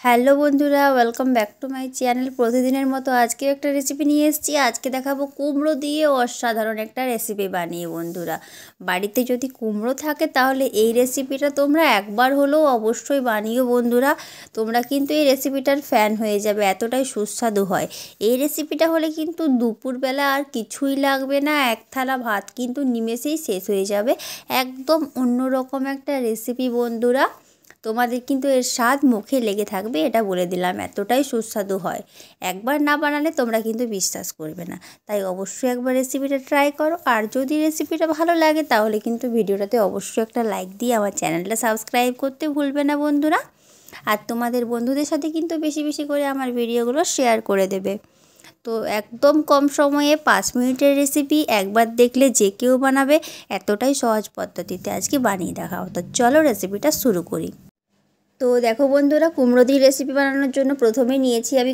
Hello বন্ধুরা, welcome back to my channel. প্রতিদিনের মতো আজকেও একটা রেসিপি নিয়ে এসেছি। আজকে দেখাবো কুমড়ো দিয়ে অসাধারণ একটা রেসিপি বানিয়ে। বন্ধুরা, বাড়িতে যদি কুমড়ো থাকে তাহলে এই রেসিপিটা তোমরা একবার হলেও অবশ্যই বানিও। বন্ধুরা, তোমরা কিন্তু এই রেসিপিটার ফ্যান হয়ে যাবে, এতটাই সুস্বাদু হয়। এই রেসিপিটা হলে কিন্তু দুপুরবেলা আর কিছুই লাগবে না, এক থালা ভাত কিন্তু নিমেষেই শেষ হয়ে যাবে। একদম অন্যরকম একটা রেসিপি বন্ধুরা, তোমাদের কিন্তু এর স্বাদ মুখে লেগে থাকবে, এটা বলে দিলাম, এতটাই সুস্বাদু হয়। একবার না বানালে তোমরা কিন্তু বিশ্বাস করবে না। তাই অবশ্যই একবার রেসিপিটা ট্রাই করো। আর যদি রেসিপিটা ভালো লাগে তাহলে কিন্তু ভিডিওটাতে অবশ্যই একটা লাইক দিয়ে আমার চ্যানেলটা সাবস্ক্রাইব করতে ভুলবে না বন্ধুরা। আর তোমাদের বন্ধুদের সাথে কিন্তু বেশি বেশি করে আমার ভিডিওগুলো শেয়ার করে দেবে। তো একদম কম সময়ে 5 মিনিটের রেসিপি, একবার দেখলে যে কেউ বানাবে, এতটাই সহজ পদ্ধতিতে আজকে বানিয়ে দেখাও। তো চলো রেসিপিটা শুরু করি। তো দেখো বন্ধুরা, কুমড়ো দিয়ে রেসিপি বানানোর জন্য প্রথমে নিয়েছি আমি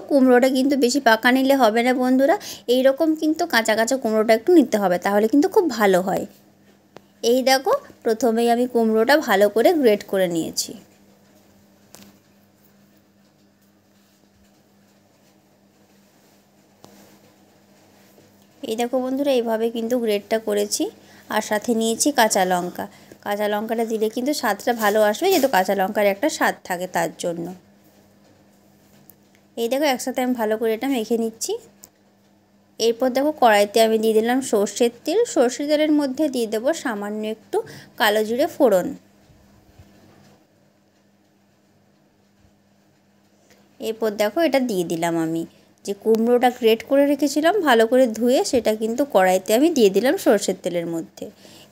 কুমড়োটা কিন্তু বেশি পাকা নিলে হবে না বন্ধুরা, এই রকম কিন্তু কাঁচা কাঁচা কুমড়োটা একটু নিতে হবে, তাহলে কিন্তু খুব ভালো হয়। এই দেখো, প্রথমেই আমি কুমড়োটা ভালো করে গ্রেট করে নিয়েছি। এই দেখো বন্ধুরা, এইভাবে কিন্তু গ্রেটটা করেছি। আর সাথে নিয়েছি কাঁচা লঙ্কা। কাঁচা লঙ্কাটা দিলে কিন্তু স্বাদটা ভালো আসবে, যেহেতু কাঁচা লঙ্কার একটা স্বাদ থাকে তার জন্য। এই দেখো, একসাথে আমি ভালো করে এটা মেখে নিচ্ছি। এরপর দেখো, কড়াইতে আমি দিয়ে দিলাম সর্ষের তেল। সর্ষের তেলের মধ্যে দিয়ে দেবো সামান্য একটু কালো জিরে ফোড়ন। এরপর দেখো, এটা দিয়ে দিলাম আমি যে কুমড়োটা গ্রেট করে রেখেছিলাম ভালো করে ধুয়ে, সেটা কিন্তু কড়াইতে আমি দিয়ে দিলাম সর্ষের তেলের মধ্যে।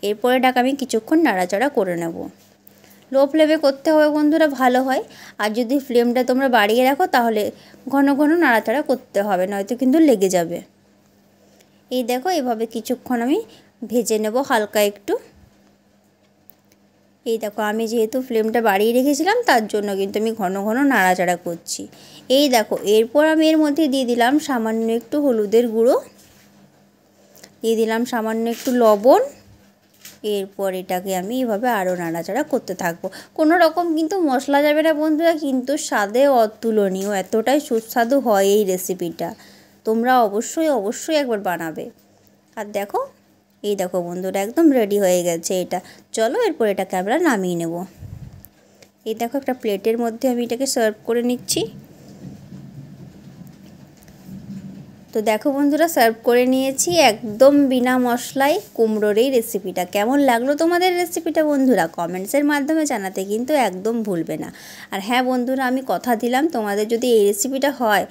এরপরে এটাকে আমি কিছুক্ষণ নাড়াচাড়া করে নেব। লো ফ্লেমে করতে হবে বন্ধুরা, ভালো হয়। আর যদি ফ্লেমটা তোমরা বাড়িয়ে রাখো তাহলে ঘন ঘন নাড়াচাড়া করতে হবে, নয়তো কিন্তু লেগে যাবে। এই দেখো, এভাবে কিছুক্ষণ আমি ভেজে নেব হালকা একটু। এই দেখো, আমি যেহেতু ফ্লেমটা বাড়িয়ে রেখেছিলাম তার জন্য কিন্তু আমি ঘন ঘন নাড়াচাড়া করছি। এই দেখো, এরপর আমি এর মধ্যে দিয়ে দিলাম সামান্য একটু হলুদের গুঁড়ো, দিয়ে দিলাম সামান্য একটু লবণ। এরপর এটাকে আমি এভাবে আরও নাড়াচাড়া করতে থাকবো। কোনো রকম কিন্তু মশলা যাবে না বন্ধুরা, কিন্তু স্বাদে অতুলনীয়, এতটাই সুস্বাদু হয় এই রেসিপিটা। তোমরা অবশ্যই অবশ্যই একবার বানাবে। আর দেখো, এই দেখো বন্ধুরা, একদম রেডি হয়ে গেছে এটা। চলো এরপর এটাকে আমরা নামিয়ে নেব। এই দেখো, একটা প্লেটের মধ্যে আমি এটাকে সার্ভ করে নিচ্ছি। তো দেখো বন্ধুরা, সার্ভ করে নিয়েছি একদম বিনা মশলায় কুমড়োর এই রেসিপিটা। কেমন লাগলো তোমাদের রেসিপিটা বন্ধুরা, কমেন্টসের মাধ্যমে জানাতে কিন্তু একদম ভুলবে না। আর হ্যাঁ বন্ধুরা, আমি কথা দিলাম তোমাদের যদি এই রেসিপিটা হয়,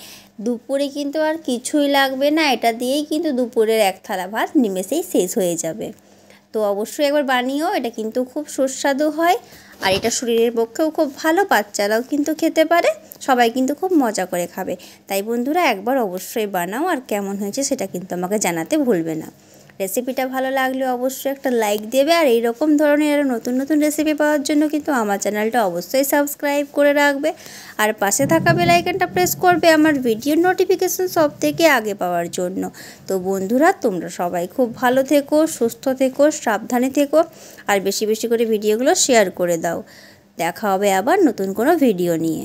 দুপুরে কিন্তু আর কিছুই লাগবে না, এটা দিয়েই কিন্তু দুপুরের এক থালা ভাত নিমেষেই শেষ হয়ে যাবে। তো অবশ্যই একবার বানিও, এটা কিন্তু খুব সুস্বাদু হয়। আর এটা শরীরের পক্ষেও খুব ভালো, বাচ্চারাও কিন্তু খেতে পারে, সবাই কিন্তু খুব মজা করে খাবে। তাই বন্ধুরা, একবার অবশ্যই বানাও, আর কেমন হয়েছে সেটা কিন্তু আমাকে জানাতে ভুলবে না। রেসিপিটা ভালো লাগলে অবশ্যই একটা লাইক দেবে। আর এই রকম ধরনের আরও নতুন নতুন রেসিপি পাওয়ার জন্য কিন্তু আমার চ্যানেলটা অবশ্যই সাবস্ক্রাইব করে রাখবে। আর পাশে থাকা বেল আইকনটা প্রেস করবে আমার ভিডিওর নোটিফিকেশন সব থেকে আগে পাওয়ার জন্য। তো বন্ধুরা, তোমরা সবাই খুব ভালো থেকো, সুস্থ থেকো, সাবধানে থেকো। আর বেশি বেশি করে ভিডিওগুলো শেয়ার করে দাও। দেখা হবে আবার নতুন কোনো ভিডিও নিয়ে।